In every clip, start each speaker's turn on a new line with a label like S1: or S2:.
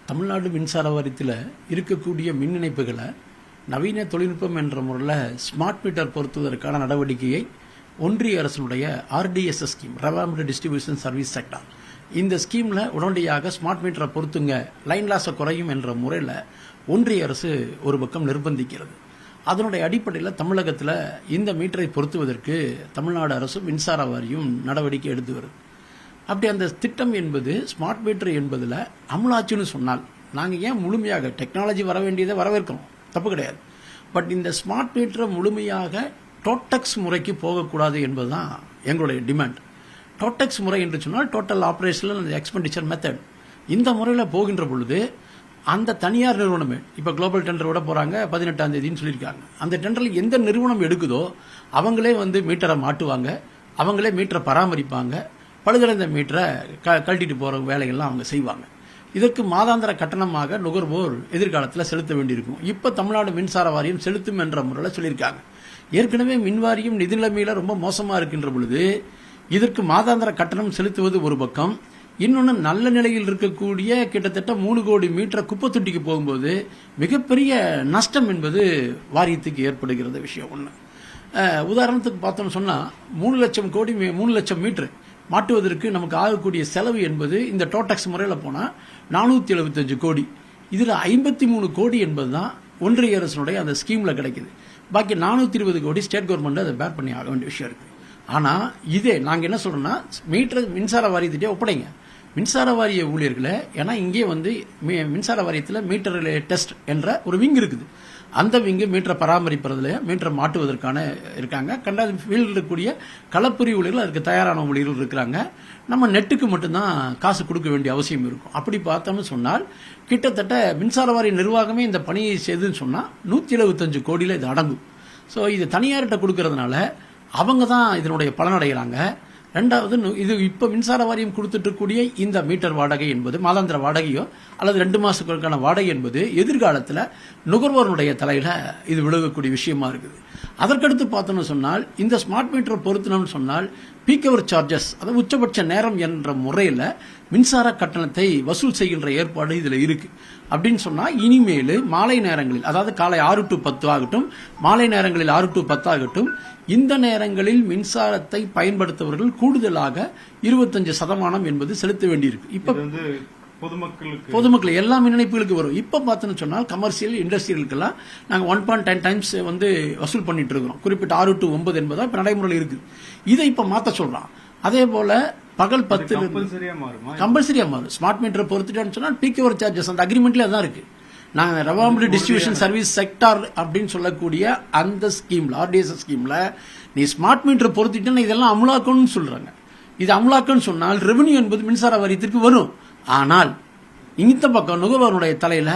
S1: தமிழ்நாடு மின்சார வாரியத்தில் இருக்கக்கூடிய மின் இணைப்புகளை நவீன தொழில்நுட்பம் என்ற முறையில் ஸ்மார்ட் மீட்டர் பொருத்துவதற்கான நடவடிக்கையை ஒன்றிய அரசினுடைய RDSS scheme, revamped distribution service sector, இந்த ஸ்கீமில் உடனடியாக ஸ்மார்ட் மீட்டரை பொருத்துங்க, லைன் லாஸை குறையும் என்ற முறையில் ஒன்றிய அரசு ஒரு பக்கம் நிர்பந்திக்கிறது. அதனுடைய அடிப்படையில் தமிழகத்தில் இந்த மீட்டரை பொருத்துவதற்கு தமிழ்நாடு அரசு மின்சார வாரியம் நடவடிக்கை எடுத்து வருது. அப்படி அந்த திட்டம் என்பது ஸ்மார்ட் மீட்டர் என்பதில் அமலாச்சுன்னு சொன்னால் நாங்கள் ஏன் முழுமையாக டெக்னாலஜி வர வேண்டியதை வரவேற்கிறோம், தப்பு கிடையாது. பட் இந்த ஸ்மார்ட் மீட்டரை முழுமையாக டோட்டெக்ஸ் முறைக்கு போகக்கூடாது என்பதுதான் எங்களுடைய டிமாண்ட். டோட்டெக்ஸ் முறை என்று சொன்னால் டோட்டல் ஆப்ரேஷனல் எக்ஸ்பெண்டிச்சர் மெத்தட். இந்த முறையில் போகின்ற பொழுது அந்த தனியார் நிறுவனமே இப்போ குளோபல் டெண்டர் விட போகிறாங்க 18ஆம் தேதின்னு சொல்லியிருக்காங்க. அந்த டெண்டரில் எந்த நிறுவனம் எடுக்குதோ அவங்களே மீட்டரை மாட்டுவாங்க, அவங்களே மீட்டரை பராமரிப்பாங்க, பழுதடைந்த மீட்டரை கழட்டிட்டு போகிற வேலைகள்லாம் அவங்க செய்வாங்க. இதற்கு மாதாந்திர கட்டணமாக நுகர்வோர் எதிர்காலத்தில் செலுத்த வேண்டியிருக்கும். இப்போ தமிழ்நாடு மின்சார வாரியம் செலுத்தும் என்ற முறையில் சொல்லியிருக்காங்க. ஏற்கனவே மின் வாரியம் நிதி நிலைமையில் ரொம்ப மோசமாக இருக்கின்ற பொழுது இதற்கு மாதாந்திர கட்டணம் செலுத்துவது ஒரு பக்கம், இன்னொன்று நல்ல நிலையில் இருக்கக்கூடிய கிட்டத்தட்ட 3 கோடி மீட்டர் குப்பை தொட்டிக்கு போகும்போது மிகப்பெரிய நஷ்டம் என்பது வாரியத்துக்கு ஏற்படுகிறது விஷயம் ஒன்று. உதாரணத்துக்கு பார்த்தோம்னு சொன்னால் 3 லட்சம் மீட்டர் மாட்டுவதற்கு நமக்கு ஆகக்கூடிய செலவு என்பது இந்த டோட்டெக்ஸ் முறையில் போனால் 475 கோடி. இதில் 53 கோடி என்பது தான் ஒன்றிய அரசினுடைய அந்த ஸ்கீமில் கிடைக்குது. பாக்கி 420 கோடி ஸ்டேட் கவர்மெண்ட் அதை பேர் பண்ணி ஆக வேண்டிய விஷயம் இருக்குது. ஆனால் இதே நாங்கள் என்ன சொல்கிறோம்னா மீட்டர் மின்சார வாரியத்திட்டே ஒப்படைங்க மின்சார வாரிய ஊழியர்களை. ஏன்னா இங்கே மின்சார வாரியத்தில் மீட்டர் டெஸ்ட் என்ற ஒரு விங் இருக்குது. அந்த விங்கு மீட்டரை பராமரிப்பதில் மீட்டரை மாட்டுவதற்கான இருக்காங்க. கண்டாத ஃபீல்டில் இருக்கக்கூடிய களப்புரி ஊழியர்கள் அதுக்கு தயாரான ஊழியர்கள் இருக்கிறாங்க. நம்ம நெட்டுக்கு மட்டும்தான் காசு கொடுக்க வேண்டிய அவசியம் இருக்கும். அப்படி பார்த்தோம்னு சொன்னால் கிட்டத்தட்ட மின்சார வாரிய நிர்வாகமே இந்த பணியை செய்துன்னு சொன்னால் 175 கோடியில் இது அடங்கும். ஸோ இது தனியார்கிட்ட கொடுக்கறதுனால அவங்க தான் இதனுடைய பலனடைகிறாங்க. ரெண்டாவது, இது இப்போ மின்சார வாரியம் கொடுத்துட்டு இருக்கக்கூடிய இந்த மீட்டர் வாடகை என்பது மாதாந்திர வாடகையோ அல்லது 2 மாதங்களுக்கான வாடகை என்பது எதிர்காலத்தில் நுகர்வோருடைய தலையில் இது விழுகக்கூடிய விஷயமா இருக்குது. அதற்கடுத்து பார்த்தோம்னு சொன்னால் இந்த ஸ்மார்ட் மீட்டரை பொருத்தணும்னு சொன்னால் பீக் அவர் சார்ஜஸ், அதாவது உச்சபட்ச நேரம் என்ற முறையில் மின்சார கட்டணத்தை வசூல் செய்கின்ற ஏற்பாடு இதில் இருக்கு. அப்படின்னு சொன்னால் இனிமேல் மாலை நேரங்களில், அதாவது காலை 6 to 10 ஆகட்டும், மாலை நேரங்களில் 6 to 10 ஆகட்டும், இந்த நேரங்களில் மின்சாரத்தை பயன்படுத்துபவர்கள் கூடுதலாக 25% என்பது செலுத்த வேண்டியிருக்கு. இப்ப பொதுமக்கள் எல்லா மின் இணைப்புகளுக்கு வரும். இப்ப பார்த்தோன்னு சொன்னால் கமர்ஷியல் இண்டஸ்ட்ரியலுக்கெல்லாம் நாங்கள் 1.10 டைம்ஸ் வசூல் பண்ணிட்டு இருக்கிறோம். குறிப்பிட்ட 6 to 9 என்பதா இப்ப நடைமுறையில் இருக்குது. இதை இப்ப மாற்ற சொல்றான். அதே போல பகல் 10 கம்பல்சரியா மாறும். ஸ்மார்ட் மீட்டரை பொறுத்துட்டேன்னு சொன்னால் பீக் ஓவர் சார்ஜஸ் அந்த அக்ரிமெண்ட்ல அதான் இருக்கு. நாங்கள் ரெவாம்டு டிஸ்ட்ரிபியூஷன் சர்வீஸ் செக்டார் அப்படின்னு சொல்லக்கூடிய அந்த ஸ்கீம்ல, RDSS ஸ்கீம்ல நீ ஸ்மார்ட் மீட்டர் பொறுத்திட்டேன்னா இதெல்லாம் அமலாக்கணும்னு சொல்றாங்க. இது அமலாக்கன்னு சொன்னால் ரெவன்யூ என்பது மின்சார வாரியத்திற்கு வரும். ஆனால் இந்த பக்கம் நுகர்வோருடைய தலையில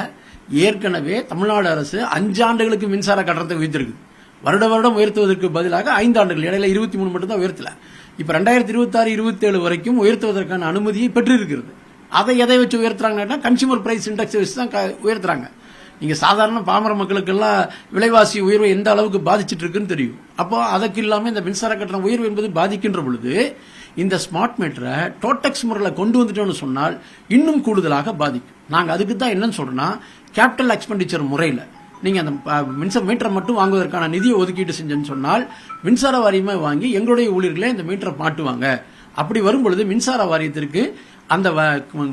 S1: ஏற்கனவே தமிழ்நாடு அரசு 5 ஆண்டுகளுக்கு மின்சார கட்டணத்தை உயர்த்திருக்கு. வருடம் உயர்த்துவதற்கு பதிலாக 5 ஆண்டுகள், இடையில 23 மட்டும் தான் உயர்த்தல. இப்ப 2026-27 வரைக்கும் உயர்த்துவதற்கான அனுமதியை பெற்றிருக்கிறது. அதை எதை வச்சு உயர்த்துறாங்கன்னா கன்சியூமர் பிரைஸ் இண்டெக்ஸ் வச்சு தான் உயர்த்துறாங்க. நீங்க சாதாரண பாமர மக்களுக்கெல்லாம் விலைவாசி உயர்வு எந்த அளவுக்கு பாதிச்சுட்டு இருக்குன்னு தெரியும். அப்போ அதுக்கு இல்லாம இந்த மின்சார கட்டண உயர்வு என்பது பாதிக்கின்ற பொழுது இந்த ஸ்மார்ட் மீட்டரை டோட்டெக்ஸ் முறையில் கொண்டு வந்துட்டோம்னு சொன்னால் இன்னும் கூடுதலாக பாதிக்கும். நாங்கள் அதுக்கு தான் என்னன்னு சொல்றோம்னா, கேபிட்டல் எக்ஸ்பெண்டிச்சர் முறையில் நீங்க அந்த மின்சார மீட்டரை மட்டும் வாங்குவதற்கான நிதியை ஒதுக்கீடு செஞ்சேன்னு சொன்னால் மின்சார வாரியமே வாங்கி எங்களுடைய ஊழியர்களே இந்த மீட்டரை மாட்டுவாங்க. அப்படி வரும்பொழுது மின்சார வாரியத்திற்கு அந்த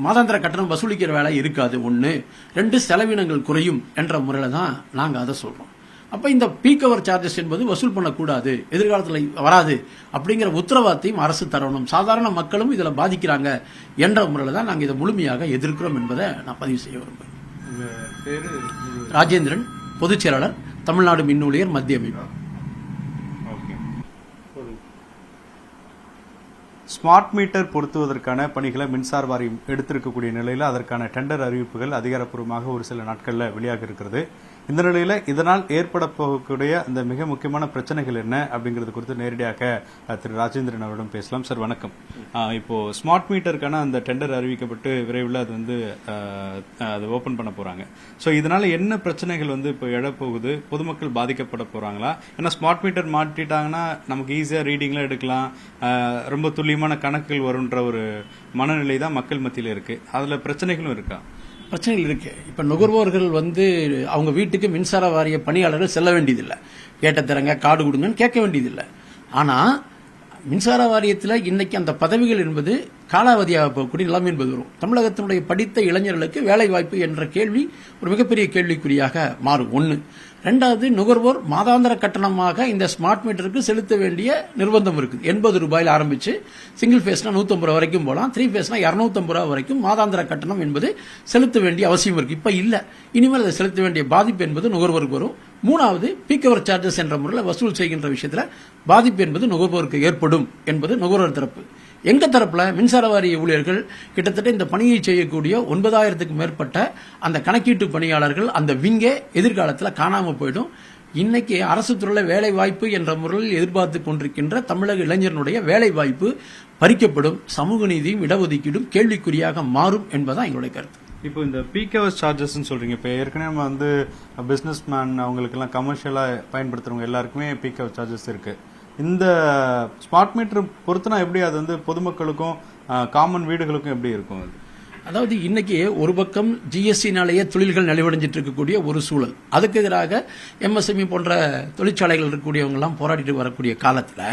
S1: மாதாந்திர கட்டணம் வசூலிக்கிற வேலை இருக்காது. 1, 2 செலவினங்கள் குறையும் என்ற முறையில் தான் நாங்கள் அதை சொல்றோம். அப்ப இந்த பீக் அவர் சார்ஜஸ் என்பது வசூல் பண்ணக்கூடாது, எதிர்காலத்தில் வராது அப்படிங்கிற உத்தரவாதத்தையும் அரசு தரணும். சாதாரண மக்களும் இதுல பாதிக்கிறாங்க என்ற முறையில் தான் நாங்கள் இதை முழுமையாக எதிர்க்கிறோம் என்பதை நான் பதிவு செய்ய விரும்புகிறேன். ராஜேந்திரன், பொதுச் செயலாளர், தமிழ்நாடு மின் ஊழியர் மத்திய அமைப்பு.
S2: ஸ்மார்ட் மீட்டர் பொருத்துவதற்கான பணிகளை மின்சார வாரியம் எடுத்திருக்கக்கூடிய நிலையில் அதற்கான டெண்டர் அறிவிப்புகள் அதிகாரப்பூர்வமாக ஒரு சில நாட்களில் வெளியாக இருக்கிறது. இந்த நிலையில் இதனால் ஏற்பட போகக்கூடிய அந்த மிக முக்கியமான பிரச்சனைகள் என்ன அப்படிங்கிறது குறித்து நேரடியாக திரு ராஜேந்திரன் அவரிடம் பேசலாம். சார் வணக்கம். இப்போ ஸ்மார்ட் மீட்டருக்கான அந்த டெண்டர் அறிவிக்கப்பட்டு விரைவில் அது அதை ஓபன் பண்ண போறாங்க. ஸோ இதனால என்ன பிரச்சனைகள் இப்போ எழப்போகுது? பொதுமக்கள் பாதிக்கப்பட போறாங்களா? ஏன்னா ஸ்மார்ட் மீட்டர் மாட்டிட்டாங்கன்னா நமக்கு ஈஸியா ரீடிங்லாம் எடுக்கலாம், ரொம்ப துல்லியமான கணக்குகள் வரும்ன்ற ஒரு மனநிலை தான் மக்கள் மத்தியில் இருக்கு. அதுல பிரச்சனைகளும் இருக்கா?
S1: பிரச்சனைகள் இருக்கு. இப்ப நுகர்வோர்கள் அவங்க வீட்டுக்கு மின்சார வாரிய பணியாளர்கள் செல்ல வேண்டியதில்லை, கேட்ட திறங்க கார்டு கொடுங்கன்னு கேட்க வேண்டியதில்லை. ஆனா மின்சார வாரியத்தில் இன்னைக்கு அந்த பதவிகள் என்பது காலாவதியாக போகக்கூடிய நிலைமை என்பது வரும். தமிழகத்தினுடைய படித்த இளைஞர்களுக்கு வேலை வாய்ப்பு என்ற கேள்வி ஒரு மிகப்பெரிய கேள்விக்குறியாக மாறும். ஒன்று. ரெண்டாவது, நுகர்வோர் மாதாந்திர கட்டணமாக இந்த ஸ்மார்ட் மீட்டருக்கு செலுத்த வேண்டிய நிர்பந்தம் இருக்குது. 80 ரூபாயில் ஆரம்பிச்சு சிங்கிள் ஃபேஸ்னா 150 ரூபா வரைக்கும் போகலாம், 3 ஃபேஸ்னா 250 ரூபா வரைக்கும் மாதாந்திர கட்டணம் என்பது செலுத்த வேண்டிய அவசியம் இருக்கு. இப்ப இல்ல, இனிமேல் அதை செலுத்த வேண்டிய பாதிப்பு என்பது நுகர்வோருக்கு வரும். மூணாவது, பீக் அவர் சார்ஜஸ் என்ற முறையில் வசூல் செய்கின்ற விஷயத்தில் பாதிப்பு என்பது நுகர்வோருக்கு ஏற்படும் என்பது நுகர்வோர் தரப்பு. எங்க தரப்புல மின்சார வாரிய ஊழியர்கள் கிட்டத்தட்ட இந்த பணியை செய்யக்கூடிய 9000க்கும் மேற்பட்ட அந்த கணக்கீட்டு பணியாளர்கள் அந்த விங்கே எதிர்காலத்தில் காணாம போயிடும். இன்னைக்கு அரசு துறையில வேலை வாய்ப்பு என்ற முறையில் எதிர்பார்த்து கொண்டிருக்கின்ற தமிழக இளைஞர்களுடைய வேலை வாய்ப்பு பறிக்கப்படும். சமூக நீதியும் இடஒதுக்கீடும் கேள்விக்குறியாக மாறும் என்பதான் எங்களுடைய கருத்து.
S2: இப்போ இந்த பீக் ஹவர்ஸ் சார்ஜஸ் சொல்றீங்க, இப்போ ஏற்கனவே நம்ம பிசினஸ் மேன் அவங்களுக்கு எல்லாம் கமர்ஷியலா பயன்படுத்துறவங்க எல்லாருக்குமே பீக் ஹவர் சார்ஜஸ் இருக்கு. இந்த ஸ்மார்ட் மீட்டர் பொறுத்துனா எப்படி அது பொதுமக்களுக்கும் காமன் வீடுகளுக்கும் எப்படி இருக்கும்?
S1: அதாவது இன்னைக்கு ஒரு பக்கம் ஜிஎஸ்டினாலேயே தொழில்கள் நலிவடைஞ்சிட்டு இருக்கக்கூடிய ஒரு சூழல், அதுக்கு எதிராக எம்எஸ்எம்இ போன்ற தொழிற்சாலைகள் இருக்கக்கூடியவங்க எல்லாம் போராடிட்டு வரக்கூடிய காலத்துல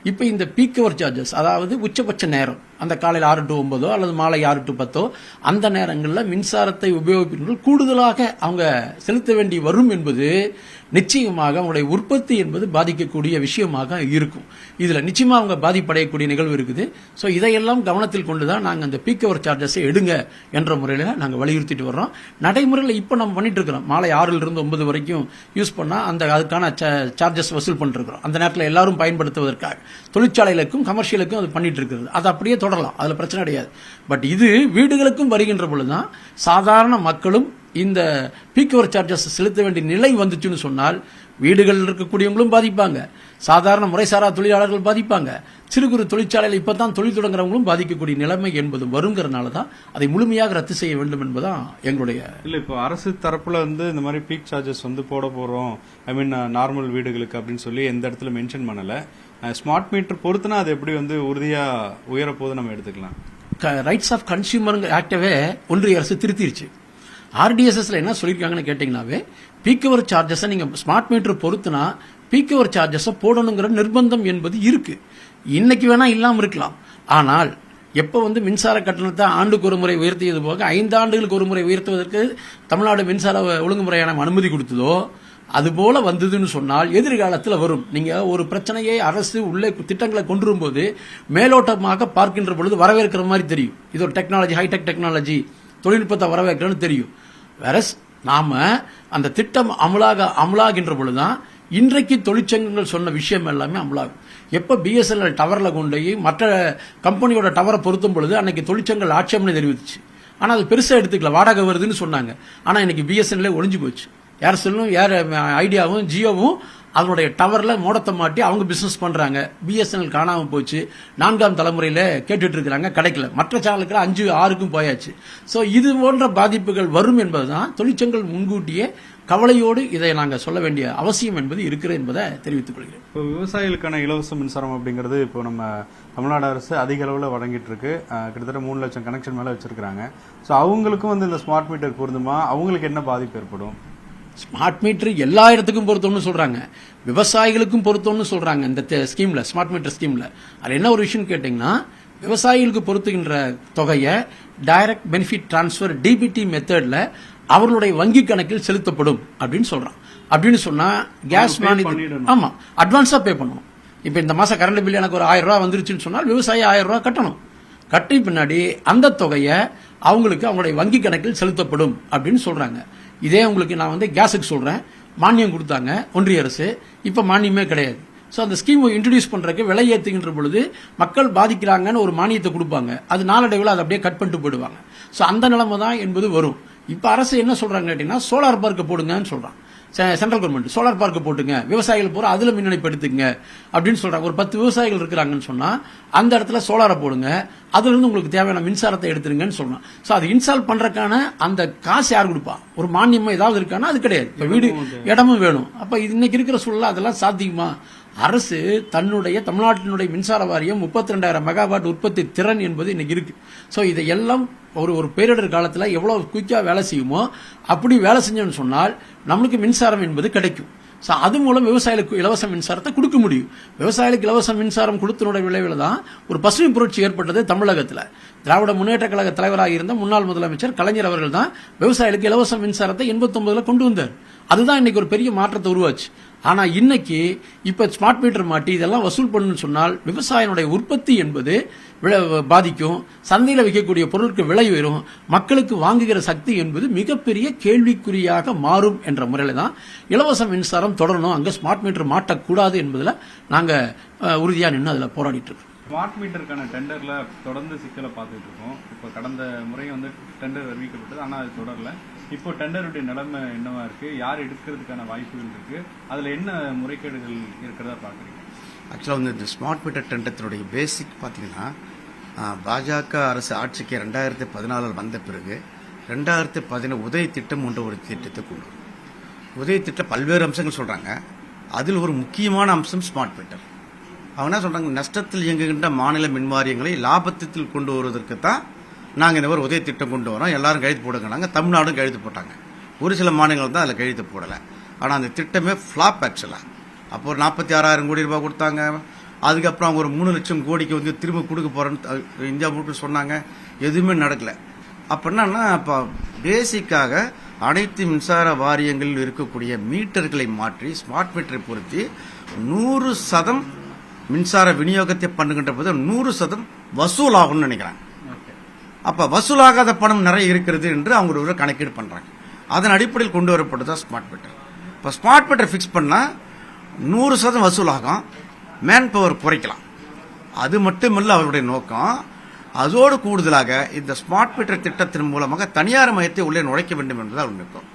S1: இப்ப இந்த பீக் ஹவர் சார்ஜஸ், அதாவது உச்சபட்ச நேரம், அந்த காலையில் 6 to 9 அல்லது மாலை 6 to 10 அந்த நேரங்களில் மின்சாரத்தை உபயோகிப்பவர்கள் கூடுதலாக அவங்க செலுத்த வேண்டி வரும் என்பது நிச்சயமாக அவங்களுடைய உற்பத்தி என்பது பாதிக்கக்கூடிய விஷயமாக இருக்கும். இதுல நிச்சயமா அவங்க பாதிப்படையக்கூடிய நிகழ்வு இருக்குது. ஸோ இதையெல்லாம் கவனத்தில் கொண்டுதான் நாங்கள் அந்த பீக் ஹவர் சார்ஜஸை எடுங்க என்ற முறையில் நாங்கள் வலியுறுத்திட்டு வர்றோம். நடைமுறையில் இப்போ நம்ம பண்ணிட்டு இருக்கிறோம். மாலை 6 to 9 வரைக்கும் யூஸ் பண்ணா அதுக்கான சார்ஜஸ் வசூல் பண்ணிட்டு இருக்கிறோம். அந்த நேரத்தில் எல்லாரும் பயன்படுத்துவதற்காக தொழிற்சாலைகளுக்கும் கமர்ஷியலுக்கும் அது பண்ணிட்டு இருக்கிறது. அது அப்படியே தொடரலாம், அதுல பிரச்சனை கிடையாது. பட் இது வீடுகளுக்கும் வருகின்ற பொழுதுதான் சாதாரண மக்களும் இந்த பீக் ஹவர் சார்ஜஸ் செலுத்த வேண்டிய நிலை வந்துச்சுன்னு சொன்னால் வீடுகளில் இருக்கக்கூடியவங்களும் பாதிப்பாங்க, சாதாரண முறைசாரா தொழிலாளர்கள் பாதிப்பாங்க, சிறு குறு தொழிற்சாலையில் இப்பதான் தொழில் தொடங்குறவங்களும் பாதிக்கக்கூடிய நிலைமை என்பது வருங்கிறதுனால தான் அதை முழுமையாக ரத்து செய்ய வேண்டும் என்பதுதான் எங்களுடைய.
S2: இல்ல, இப்போ அரசு தரப்புல இந்த மாதிரி பீக் சார்ஜஸ் போட போறோம், ஐ மீன் நார்மல் வீடுகளுக்கு அப்படின்னு சொல்லி எந்த இடத்துல மென்ஷன் பண்ணல. ஸ்மார்ட் மீட்டர் பொறுத்துனா அது எப்படி உறுதியா உயரப்போது நம்ம எடுத்துக்கலாம்.
S1: ரைட்ஸ் ஆஃப் கன்சியூமர் ஆக்டவே ஒன்றிய அரசு திருத்திருச்சு. ஆர்டிஎஸ்எஸ்ல என்ன சொல்லியிருக்காங்கன்னு கேட்டீங்கன்னாவே பீக் ஹவர் சார்ஜஸ் நீங்க ஸ்மார்ட் மீட்டர் பொறுத்துனா பீக் ஹவர் சார்ஜஸ் போடணுங்கிற நிர்பந்தம் என்பது இருக்கு. இன்னைக்கு வேணா இல்லாம இருக்கலாம், ஆனால் எப்ப மின்சார கட்டணத்தை ஆண்டுக்கு ஒரு முறை உயர்த்தியது போக 5 ஆண்டுகளுக்கு ஒரு முறை உயர்த்துவதற்கு தமிழ்நாடு மின்சார ஒழுங்குமுறை ஆணையம் அனுமதி கொடுத்ததோ அதுபோல வந்ததுன்னு சொன்னால் எதிர்காலத்தில் வரும். நீங்க ஒரு பிரச்சனையை அரசு உள்ளே திட்டங்களை கொண்டு வரும்போது மேலோட்டமாக பார்க்கின்ற பொழுது வரவேற்கிற மாதிரி தெரியும். இது ஒரு டெக்னாலஜி, ஹைடெக் டெக்னாலஜி, தொழில்நுட்பத்தை வரவேற்கிறன்னு தெரியும். வேற நாம அந்த திட்டம் அமலாகின்ற பொழுதுதான் இன்றைக்கு தொழிற்சங்கங்கள் சொன்ன விஷயம் எல்லாமே அமலாகும். எப்ப பிஎஸ்என்எல் டவர்ல கொண்டு போய் மற்ற கம்பெனியோட டவரை பொருத்தும் பொழுது அன்னைக்கு தொழிற்சங்கங்கள் ஆட்சேபனை தெரிவித்துச்சு. ஆனா அது பெருசா எடுத்துக்கல, வாடகை வருதுன்னு சொன்னாங்க. ஆனா இன்னைக்கு பிஎஸ்என்எல் ஒழிஞ்சு போச்சு. ஏர்செல்லும் ஐடியாவும் ஜியோவும் அதனுடைய டவர்ல மோடத்தை மாட்டி அவங்க பிசினஸ் பண்றாங்க. பிஎஸ்என்எல் காணாம போச்சு, 4ஆம் தலைமுறையில கேட்டுட்டு இருக்காங்க, கிடைக்கல. மற்ற சேனலுக்கு 5, 6க்கும் போயாச்சு. சோ இது போன்ற பாதிப்புகள் வரும் என்பதுதான் தொழிற்சங்கங்கள் முன்கூட்டியே கவலையோடு இதை நாங்கள் சொல்ல வேண்டிய அவசியம் என்பது இருக்கிறது என்பதை தெரிவித்துக் கொள்கிறேன்.
S2: இப்போ விவசாயிகளுக்கான இலவச மின்சாரம் அப்படிங்கிறது இப்போ நம்ம தமிழ்நாடு அரசு அதிக அளவில் வழங்கிட்டு இருக்கு. கிட்டத்தட்ட 3 லட்சம் கனெக்ஷன் மேல வச்சிருக்காங்க. ஸோ அவங்களுக்கும் இந்த ஸ்மார்ட் மீட்டர் பொருந்துமா? அவங்களுக்கு என்ன பாதிப்பு ஏற்படும்?
S1: ஸ்மார்ட் மீட்டர் எல்லா இடத்துக்கும் பொருத்தம்னு சொல்றாங்க, விவசாயிகளுக்கும் பொருத்தம்னு சொல்றாங்க. இந்த ஸ்கீம்ல, ஸ்மார்ட் மீட்டர் ஸ்கீம்ல அது என்ன ஒரு விஷயம் கேட்டீங்கன்னா, விவசாயிகளுக்கு பொருத்துகின்ற தொகையை டைரக்ட் பெனிஃபிட் டிரான்ஸ்பர் டிபிடி மெத்தட்ல அவர்களுடைய வங்கி கணக்கில் செலுத்தப்படும் அப்படின்னு சொல்றான். அப்படின்னு சொன்னா கேஸ் ஆமா அட்வான்ஸா பே பண்ணணும். இப்ப இந்த மாசம் கரண்ட் பில் எனக்கு ஒரு 1000 ரூபாய் வந்துருச்சுன்னு சொன்னால் விவசாயி 1000 ரூபாய் கட்டணும். கட்டி பின்னாடி அந்த தொகையை அவங்களுக்கு அவங்களுடைய வங்கி கணக்கில் செலுத்தப்படும் அப்படின்னு சொல்றாங்க. இதே உங்களுக்கு நான் கேஸுக்கு சொல்றேன், மானியம் கொடுத்தாங்க ஒன்றிய அரசு, இப்ப மானியமே கிடையாது. ஸோ அந்த ஸ்கீம் இன்ட்ரடியூஸ் பண்றதுக்கு விலை ஏற்றுகின்ற பொழுது மக்கள் பாதிக்கிறாங்கன்னு ஒரு மானியத்தை கொடுப்பாங்க, அது நாளடைவில் அதை அப்படியே கட் பண்ணிட்டு போயிடுவாங்க. ஸோ அந்த நிலைமை தான் என்பது வரும். இப்ப அரசு என்ன சொல்றாங்க கேட்டீங்கன்னா, சோலார் பார்க்க போடுங்கன்னு சொல்றான். சென்ட்ரல் கவர்மெண்ட் சோலார் பார்க்க போட்டுங்க, விவசாயிகள் பூரா அதுல மின் இணைப்பு எடுத்துங்க அப்படின்னு சொல்றாங்க. ஒரு 10 விவசாயிகள் இருக்கிறாங்கன்னு சொன்னா அந்த இடத்துல சோலாரை போடுங்க, அதுல இருந்து உங்களுக்கு தேவையான மின்சாரத்தை எடுத்துருங்கன்னு சொல்றான். சோ அது இன்ஸ்டால் பண்றதுக்கான அந்த காசு யார் கொடுப்பா? ஒரு மானியம் ஏதாவது இருக்கானா? அது கிடையாது. இப்ப வீடு இடமும் வேணும். அப்ப இன்னைக்கு இருக்கிற சூழல அதெல்லாம் சாத்தியமா அரசு தன்னுடைய தமிழ்நாட்டினுடைய மின்சார வாரியம் 32,000 மெகாவாட் உற்பத்தி திறன் என்பது இன்னைக்கு இருக்கு. ஸோ இதையெல்லாம் ஒரு பேரிடர் காலத்தில் எவ்வளவு குயிக்காக வேலை செய்யுமோ அப்படி வேலை செஞ்சோம்னு சொன்னால் நம்மளுக்கு மின்சாரம் என்பது கிடைக்கும். ஸோ அது மூலம் விவசாயிகளுக்கு இலவச மின்சாரத்தை கொடுக்க முடியும். விவசாயிகளுக்கு இலவச மின்சாரம் கொடுத்தனுடைய விளைவில் தான் ஒரு பசுமை புரட்சி ஏற்பட்டது தமிழகத்தில். திராவிட முன்னேற்ற கழக தலைவராக இருந்த முன்னாள் முதலமைச்சர் கலைஞர் அவர்கள் தான் விவசாயிகளுக்கு இலவச மின்சாரத்தை 89 கொண்டு வந்தார். அதுதான் இன்னைக்கு ஒரு பெரிய மாற்றத்தை உருவாச்சு. ஆனா இன்னைக்கு இப்ப ஸ்மார்ட் மீட்டர் மாட்டி இதெல்லாம் வசூல் பண்ணணும்னு சொன்னால் விவசாயினுடைய உற்பத்தி என்பது பாதிக்கும், சந்தையில் விற்கக்கூடிய பொருளுக்கு விலை உயரும், மக்களுக்கு வாங்குகிற சக்தி என்பது மிகப்பெரிய கேள்விக்குறியாக மாறும் என்ற முறையில் தான் இலவச மின்சாரம் தொடரணும், அங்க ஸ்மார்ட் மீட்டர் மாட்டக்கூடாது என்பதில் நாங்க உறுதியா நின்று அதுல போராடிட்டு இருக்கோம்.
S2: ஸ்மார்ட் மீட்டருக்கான டெண்டர்ல தொடர்ந்து சிக்கலை பார்த்துட்டு இருக்கோம். இப்போ கடந்த முறை வந்து டெண்டர் அறிவிக்கப்பட்டது, ஆனால் அது தொடரல. இப்போ டெண்டருடைய நிலைமை என்னவா இருக்கு, யார் எடுக்கிறதுக்கான வாய்ப்புகள் இருக்கு, அதுல என்ன முறைகேடுகள் இருக்கிறதா பாக்குறீங்க?
S3: ஆக்சுவலாக வந்து இந்த ஸ்மார்ட் மீட்டர் டெண்டத்தினுடைய பேசிக் பார்த்தீங்கன்னா பாஜக அரசு ஆட்சிக்கு 2014 வந்த பிறகு 2017 உதய திட்டம் என்ற ஒரு திட்டத்தை கொண்டு வரும். உதய திட்டம் பல்வேறு அம்சங்கள் சொல்றாங்க. அதில் ஒரு முக்கியமான அம்சம் ஸ்மார்ட் மீட்டர். அவங்க என்ன சொல்றாங்க, நஷ்டத்தில் இயங்குகின்ற மாநில மின் வாரியங்களை லாபத்தில் கொண்டு வருவதற்கு தான் நாங்கள் இந்த மாதிரி உதய திட்டம் கொண்டு வரோம், எல்லாரும் கழுத்து போடுங்க. தமிழ்நாடும் கழுத்து போட்டாங்க, ஒரு சில மாநிலங்கள் தான் அதில் கழுத்து போடலை. ஆனால் அந்த திட்டமே ஃபிளாப் ஆக்சுவலாக. அப்போ ஒரு 46,000 கோடி ரூபாய் கொடுத்தாங்க. அதுக்கப்புறம் அவங்க ஒரு 3 லட்சம் கோடிக்கு வந்து திரும்ப கொடுக்க போறேன்னு இந்தியா முழுக்க சொன்னாங்க, எதுவுமே நடக்கல. அப்போ என்னன்னா, இப்போ பேசிக்காக அனைத்து மின்சார வாரியங்களில் இருக்கக்கூடிய மீட்டர்களை மாற்றி ஸ்மார்ட் மீட்டரை பொருத்தி 100% மின்சார விநியோகத்தை பண்ணுகின்ற போது 100% வசூலாகும்னு நினைக்கிறாங்க. அப்ப வசூலாகாத பணம் நிறைய இருக்கிறது என்று அவங்க ஒரு கணக்கீடு பண்றாங்க. அதன் அடிப்படையில் கொண்டு வரப்பட்டதா ஸ்மார்ட் மீட்டர். இப்ப ஸ்மார்ட் மீட்டர் பிக்ஸ் பண்ணா 100% வசூலாகும், மேன் பவர் குறைக்கலாம். அது மட்டுமல்ல அவருடைய நோக்கம். அதோடு கூடுதலாக இந்த ஸ்மார்ட் மீட்டர் திட்டத்தின் மூலமாக தனியார் மையத்தை உள்ளே நுழைக்க வேண்டும் என்பது அவர் நோக்கம்.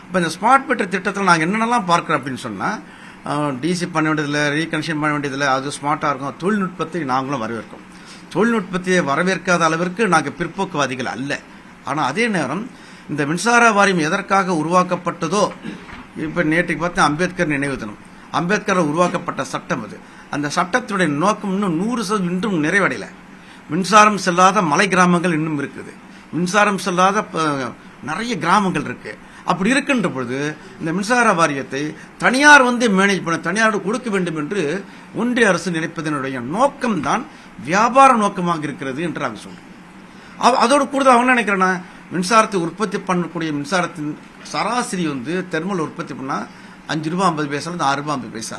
S3: இப்ப இந்த ஸ்மார்ட் மீட்டர் திட்டத்தில் நாங்கள் என்னென்னலாம் பார்க்கிறோம் அப்படின்னு சொன்னா, டிசி பண்ண வேண்டியதில்லை, ரீகனெக்ஷன் பண்ண வேண்டியதில்லை, அது ஸ்மார்ட்டா இருக்கும். தொழில்நுட்பத்தை நாங்களும் வரவேற்கிறோம். தொழில்நுட்பத்தை வரவேற்காத அளவிற்கு நாங்கள் பிற்போக்குவாதிகள் அல்ல. ஆனால் அதே நேரம் இந்த மின்சார வாரியம் எதற்காக உருவாக்கப்பட்டதோ, இப்ப நேற்றுக்கு பார்த்து அம்பேத்கர் நினைவு தினம், அம்பேத்கர் உருவாக்கப்பட்ட சட்டம் அது. அந்த சட்டத்துடைய நோக்கம் இன்னும் 100% இன்றும் நிறைவடையல. மின்சாரம் செல்லாத மலை கிராமங்கள் இன்னும் இருக்குது, மின்சாரம் செல்லாத நிறைய கிராமங்கள் இருக்கு. அப்படி இருக்கின்ற பொழுது இந்த மின்சார வாரியத்தை தனியார் வந்து மேனேஜ் பண்ண, தனியார் கொடுக்க வேண்டும் என்று ஒன்றிய அரசு நினைப்பதனுடைய நோக்கம் தான் வியாபார நோக்கமாக இருக்கிறது என்று நாங்கள் சொல்றோம். அதோடு கூடுதல் அவங்க நினைக்கிறேன்னா, மின்சாரத்தை உற்பத்தி பண்ணக்கூடிய மின்சாரத்தின் சராசரி வந்து தெர்மல் உற்பத்தி பண்ணா 5 ரூபாய் 50 பைசா 6 ரூபாய் 50 பைசா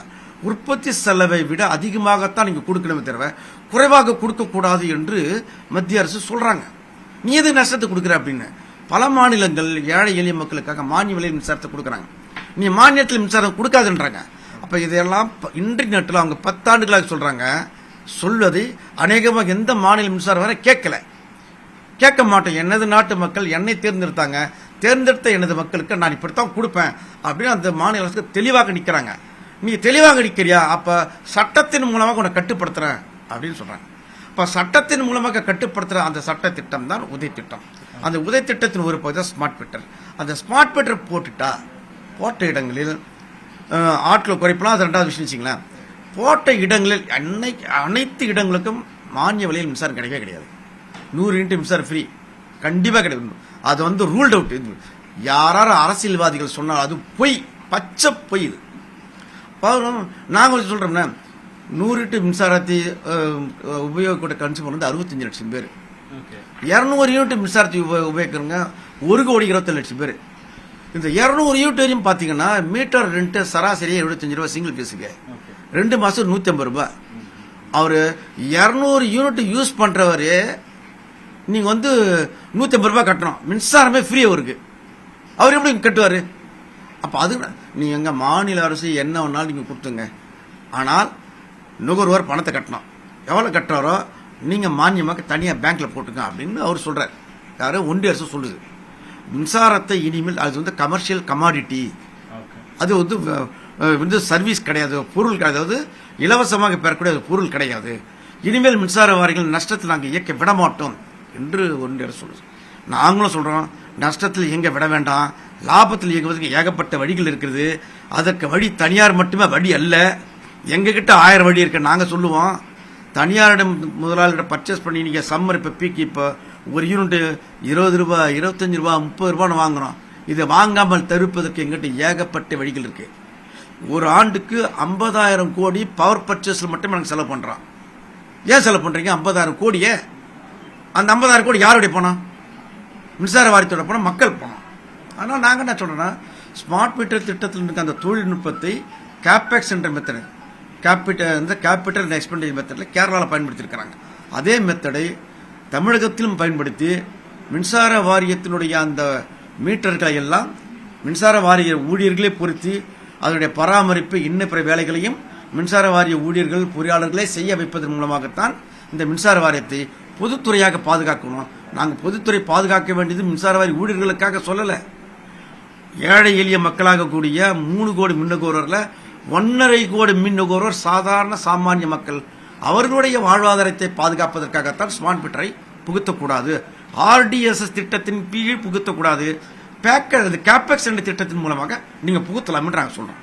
S3: உற்பத்தி செலவை விட அதிகமாகத்தான் நீங்க கொடுக்கணுமே தவிர குறைவாக கொடுக்க கூடாது என்று மத்திய அரசு சொல்றாங்க. நீ எது நஷ்டத்தை கொடுக்குற அப்படின்னு பல மாநிலங்கள் ஏழை எளிய மக்களுக்காக மானிய விலை மின்சாரத்தை கொடுக்குறாங்க. நீ மானியத்தில் மின்சாரம் கொடுக்காதுன்றாங்க. அப்ப இதெல்லாம் இன்டர்நெட்ல அவங்க 10 ஆண்டுகளாக சொல்றாங்க. சொல்வதை அநேகமாக எந்த மாநில மின்சாரம் வரை கேட்க மாட்டோம். எனது நாட்டு மக்கள் என்னை தேர்ந்தெடுத்தாங்க, தேர்ந்தெடுத்த எனது மக்களுக்கு நான் இப்படித்தான் கொடுப்பேன் அப்படின்னு அந்த மாநில அரசு தெளிவாக நிக்கிறாங்க. நீ தெளிவாக நிக்கிறியா, அப்ப சட்டத்தின் மூலமாக உன்னை கட்டுப்படுத்துறேன் அப்படின்னு சொல்றாங்க. அப்ப சட்டத்தின் மூலமாக கட்டுப்படுத்துற அந்த சட்ட திட்டம் தான் உதய திட்டம். அந்த உதய திட்டத்தின் ஒரு பகுதி ஸ்மார்ட் மீட்டர். அந்த ஸ்மார்ட் மீட்டர் போட்ட இடங்களில் ஆட்கள் குறைப்பலாம், அது 2வது விஷயம் வச்சுங்களேன். போட்ட இடங்களில் அனைத்து இடங்களுக்கும் மானிய விலையில் மின்சாரம் கிடைக்கவே கிடையாது. 100 யூனிட் மின்சாரம் ஃப்ரீ கண்டிப்பா கிடைக்கும். அது வந்து ரூல்ட் அவுட். யாரும் அரசியல்வாதிகள் சொன்னால் அது பொய், பச்சை பொய். இது நாங்கள் சொல்றோம்னா 100 யூனிட் மின்சாரத்தை உபயோகிக்க கன்சியூமர் வந்து 65 லட்சம் பேர், 200 யூனிட் மின்சாரத்தை உபயோகிக்கிறவங்க 1,27,00,000 பேர். இந்த 200 யூனிட் வரையும் பாத்தீங்கன்னா மீட்டர் ரெண்ட் சராசரியா 75 ரூபாய் சிங்கிள் பீஸுக்கு, 2 மாசம் 150 ரூபாய். அவரு 200 யூனிட் யூஸ் பண்றவரு நீங்க வந்து 150 ரூபாய் கட்டணும், மின்சாரமே ஃப்ரீ அவருக்கு. அவர் எப்படி கட்டுவாரு? அப்ப அது நீங்க எங்க மாநில அரசு என்ன வேணாலும் நீங்க கொடுத்துங்க, ஆனால் நுகர்வோர் பணத்தை கட்டணும். எவ்வளவு கட்டுறாரோ நீங்க மானியமாக தனியா பேங்க்ல போட்டுங்க அப்படின்னு அவர் சொல்றாரு. யாரு? ஒன்றிய அரசு சொல்லுது. மின்சாரத்தை இனிமேல் அது வந்து கமர்ஷியல் கமாடிட்டி, அது வந்து சர்வீஸ் கிடையாது, பொருள் கிடையாது, அதாவது இலவசமாக பெறக்கூடிய பொருள் கிடையாது. இனிமேல் மின்சார வாரியங்கள் நஷ்டத்தில் நாங்கள் இயக்க விட மாட்டோம் என்று ஒன்றிய அரசு சொல்லுது. நாங்களும் சொல்றோம், நஷ்டத்தில் இயங்க விட வேண்டாம், லாபத்தில் இயங்குவதற்கு ஏகப்பட்ட வழிகள் இருக்கிறது. அதற்கு வழி தனியார் மட்டுமே வழி அல்ல. எங்ககிட்ட 1000 வழி இருக்கு. நாங்க சொல்லுவோம், தனியாரிடம் முதலாளிகிட்ட பர்ச்சேஸ் பண்ணி நீங்க சம்மர் இப்ப பீக் இப்ப ஒரு யூனிட் 20 ரூபாய், 25 ரூபாய், 30 ரூபான்னு வாங்குறோம். இதை வாங்காமல் தடுப்பதற்கு எங்கிட்ட ஏகப்பட்ட வழிகள் இருக்கு. ஒரு ஆண்டுக்கு 50,000 கோடி பவர் பர்ச்சேஸ்ல மட்டுமே நாங்கள் செலவு பண்றோம். ஏன் செலவு பண்றீங்க? 50,000 கோடியே. அந்த 50,000 கோடி யாருடைய பணம்? மின்சார வாரியத்தோட பணம், மக்கள் பணம். ஆனால் நாங்கள் என்ன சொல்றோம்னா, ஸ்மார்ட் மீட்டர் திட்டத்தில் இருக்க அந்த தொழில்நுட்பத்தை கேபெக்ஸ் என்ற மெத்தட், கேபிட்டல் அண்ட் எக்ஸ்பெண்டிச்சர் மெத்தடில் கேரளாவில் பயன்படுத்தியிருக்கிறாங்க. அதே மெத்தடை தமிழகத்திலும் பயன்படுத்தி மின்சார வாரியத்தினுடைய அந்த மீட்டர்களை எல்லாம் மின்சார வாரிய ஊழியர்களே பொருத்தி அதனுடைய பராமரிப்பு இன்ன பிற வேலைகளையும் மின்சார வாரிய ஊழியர்கள் பொறியாளர்களே செய்ய வைப்பதன் மூலமாகத்தான் இந்த மின்சார வாரியத்தை பொதுத்துறையாக பாதுகாக்கணும். நாங்கள் பொதுத்துறை பாதுகாக்க வேண்டியது மின்சார வாரிய ஊழியர்களுக்காக சொல்லல. ஏழை எளிய மக்களாக கூடிய 3 கோடி மின் நுகர்வோர்ல 1.5 கோடி மின் நுகர்வோர் சாதாரண சாமானிய மக்கள், அவர்களுடைய வாழ்வாதாரத்தை பாதுகாப்பதற்காகத்தான் ஸ்மார்ட் மீட்டரை புகுத்தக்கூடாது. ஆர்டிஎஸ்எஸ் திட்டத்தின் கீழ் புகுத்தக்கூடாது. கேபெக்ஸ் என்ற திட்டத்தின் மூலமாக நீங்க புகுத்தலாம் என்று நாங்கள் சொல்றோம்.